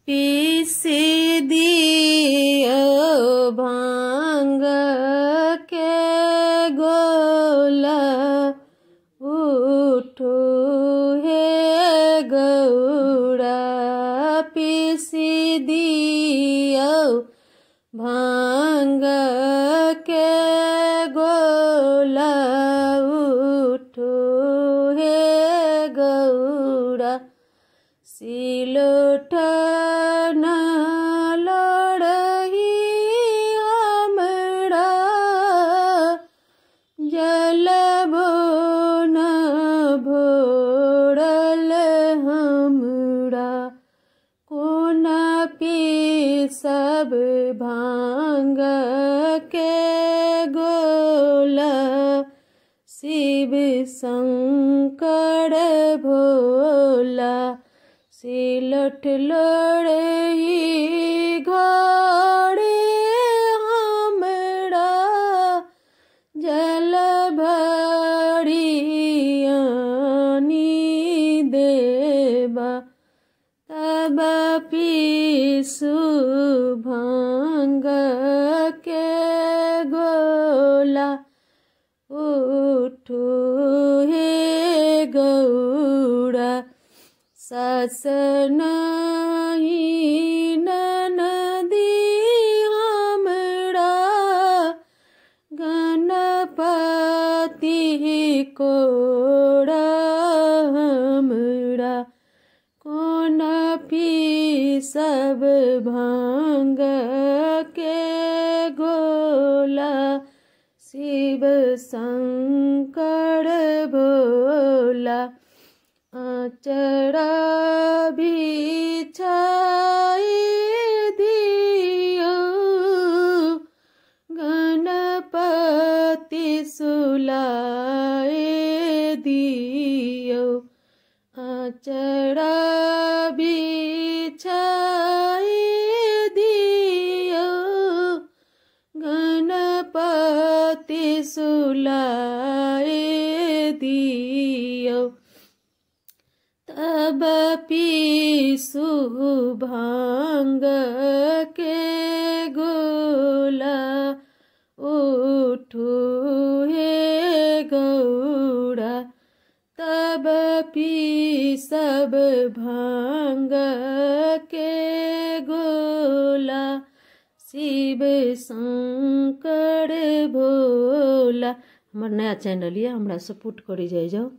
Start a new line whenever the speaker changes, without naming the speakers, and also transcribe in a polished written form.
पीसी दियो भांग के गोला उठो हे गौड़ा पीसी दियो भांग के गोला उठो हे गौड़ा सिलोट न लड़ही हमरा जलबो न भोरल हमरा कोना पीसब भांग के गोला शिव शंकर भोला सिलट लोड़ही घरे हमरा जल भरी आनी देबा तब पीसू भांग के गोला उठो हे गौड़ा सास नहीं ननदी हमरा गणपति कोड़ा हमरा कोन पीसब भांग के गोला शिव शंकर भोला आचरा बिछाई दियो गणपति सुलाए दियो आचरा बिछाई दियो गणपति सुलाए दियो तब पीसू भांग के गोला उठो हे गौड़ा तब पीसब भांग के गोला शिव शंकर भोला। हमार नया चैनल है, हमरा सपोर्ट करी जाए जाओ।